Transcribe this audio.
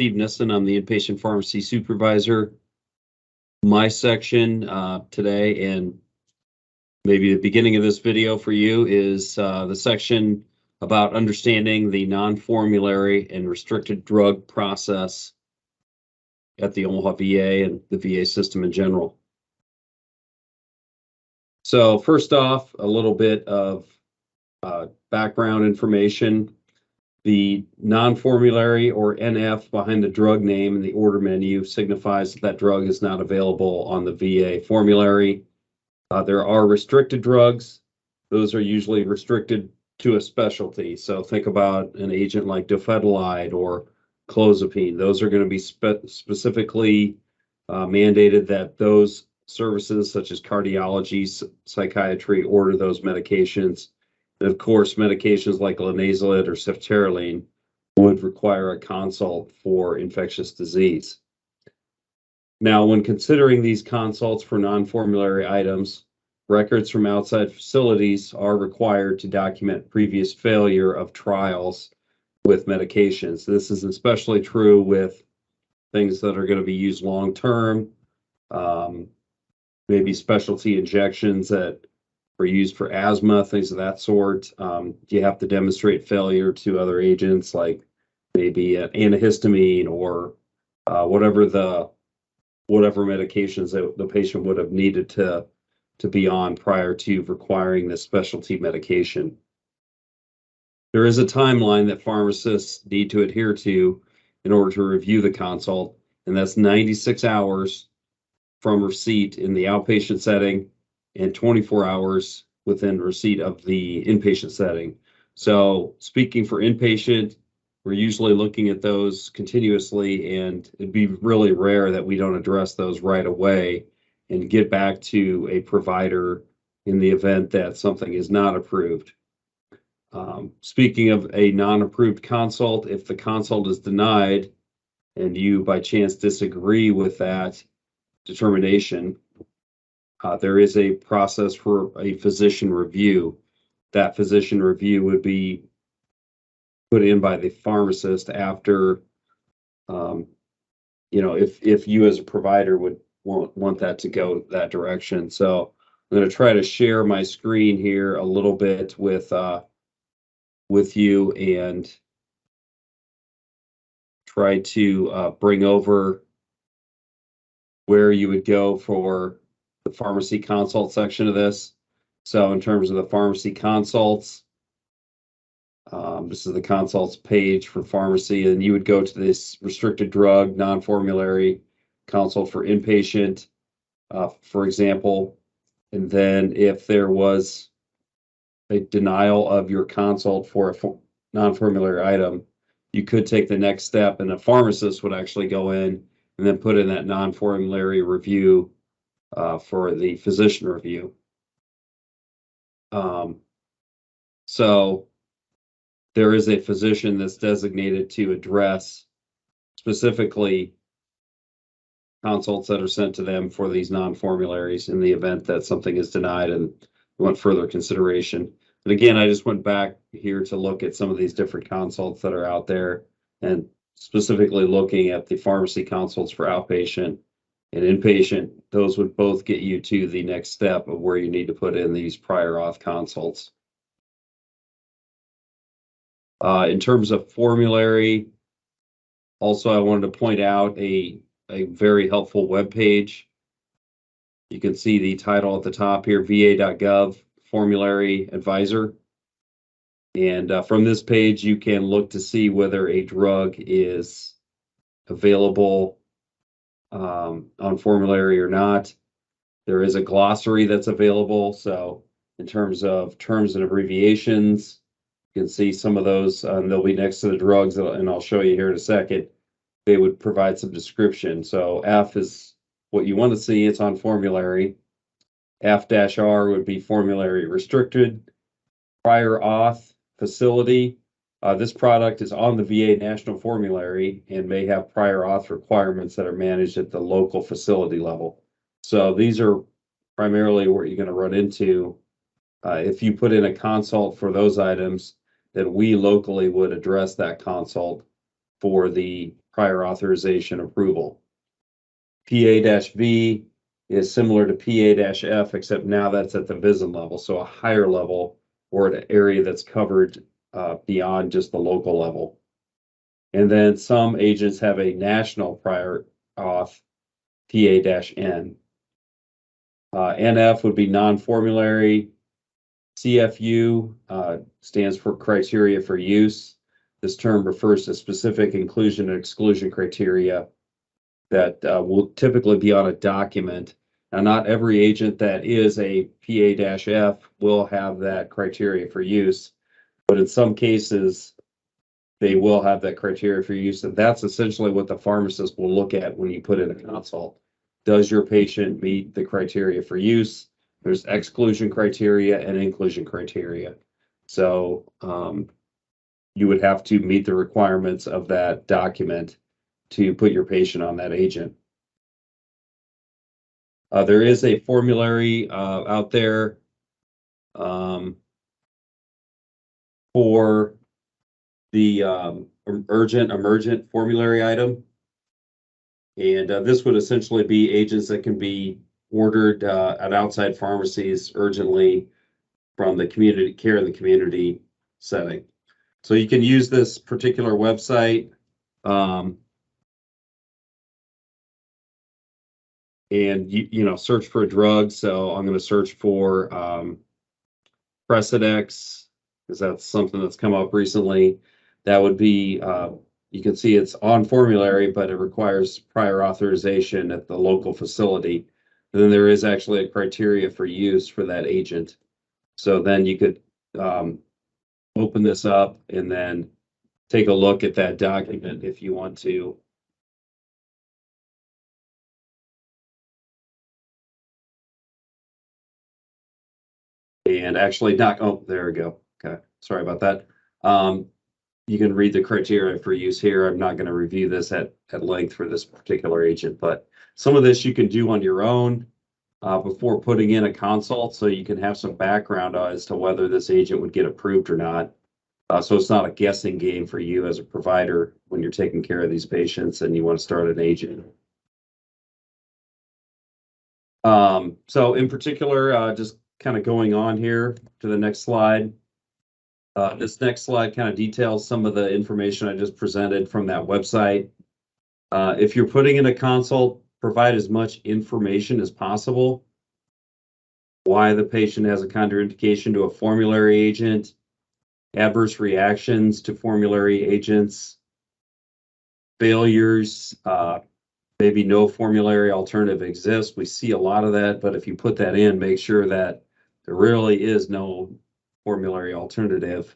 Steve Nissen. I'm the inpatient pharmacy supervisor. My section today, and maybe the beginning of this video for you, is the section about understanding the non-formulary and restricted drug process at the Omaha VA and the VA system in general. So first off, a little bit of background information. The non-formulary, or NF, behind the drug name in the order menu signifies that drug is not available on the VA formulary. There are restricted drugs. Those are usually restricted to a specialty. So think about an agent like dofetilide or clozapine. Those are going to be specifically mandated that those services such as cardiology, psychiatry, order those medications. And of course, medications like linezolid or ceftaroline would require a consult for infectious disease. Now, when considering these consults for non-formulary items, records from outside facilities are required to document previous failure of trials with medications. This is especially true with things that are going to be used long-term, maybe specialty injections that are used for asthma, things of that sort. You have to demonstrate failure to other agents like maybe an antihistamine or whatever medications that the patient would have needed to be on prior to requiring this specialty medication. There is a timeline that pharmacists need to adhere to in order to review the consult, and that's 96 hours from receipt in the outpatient setting and 24 hours within receipt of the inpatient setting. So speaking for inpatient, we're usually looking at those continuously, and it'd be really rare that we don't address those right away and get back to a provider in the event that something is not approved. Speaking of a non-approved consult, if the consult is denied and you by chance disagree with that determination, there is a process for a physician review. That physician review would be put in by the pharmacist after, if you as a provider would want that to go that direction. So I'm going to try to share my screen here a little bit with you and try to bring over where you would go for the pharmacy consult section of this. So in terms of the pharmacy consults, this is the consults page for pharmacy, and you would go to this restricted drug, non-formulary consult for inpatient, for example. And then if there was a denial of your consult for a non-formulary item, you could take the next step, and a pharmacist would actually go in and then put in that non-formulary review for the physician review. So there is a physician that's designated to address specifically consults that are sent to them for these non-formularies in the event that something is denied and want further consideration. But again, I just went back here to look at some of these different consults that are out there, and specifically looking at the pharmacy consults for outpatient and inpatient. Those would both get you to the next step of where you need to put in these prior auth consults. In terms of formulary, also I wanted to point out a very helpful web page. You can see the title at the top here, va.gov Formulary Advisor. And from this page, you can look to see whether a drug is available on formulary or not. There is a glossary that's available. So in terms of terms and abbreviations, you can see some of those, they'll be next to the drugs, and I'll show you here in a second. They would provide some description. So F is what you want to see, it's on formulary. F-R would be formulary restricted. Prior auth facility. This product is on the VA national formulary and may have prior auth requirements that are managed at the local facility level. So these are primarily what you're going to run into. If you put in a consult for those items, then we locally would address that consult for the prior authorization approval. PA-V is similar to PA-F, except now that's at the VISN level, so a higher level or an area that's covered beyond just the local level. And then some agents have a national prior auth, PA-N. NF would be non-formulary. CFU stands for criteria for use. This term refers to specific inclusion and exclusion criteria that will typically be on a document. Now, not every agent that is a PA-F will have that criteria for use, but in some cases, they will have that criteria for use. And that's essentially what the pharmacist will look at when you put in a consult. Does your patient meet the criteria for use? There's exclusion criteria and inclusion criteria. So you would have to meet the requirements of that document to put your patient on that agent. There is a formulary out there for the emergent formulary item. And this would essentially be agents that can be ordered at outside pharmacies urgently from the community care in the community setting. So you can use this particular website and you search for a drug. So I'm going to search for Precedex, because that's something that's come up recently. That would be you can see it's on formulary, but it requires prior authorization at the local facility. And then there is actually a criteria for use for that agent. So then you could open this up and then take a look at that document if you want to. And actually there we go. Okay, sorry about that. You can read the criteria for use here. I'm not going to review this at length for this particular agent, but some of this you can do on your own before putting in a consult, so you can have some background as to whether this agent would get approved or not. So it's not a guessing game for you as a provider when you're taking care of these patients and you want to start an agent. So in particular, just kind of going on here to the next slide. This next slide kind of details some of the information I just presented from that website. If you're putting in a consult, provide as much information as possible. Why the patient has a contraindication to a formulary agent, adverse reactions to formulary agents, failures, maybe no formulary alternative exists. We see a lot of that, but if you put that in, make sure that there really is no formulary alternative.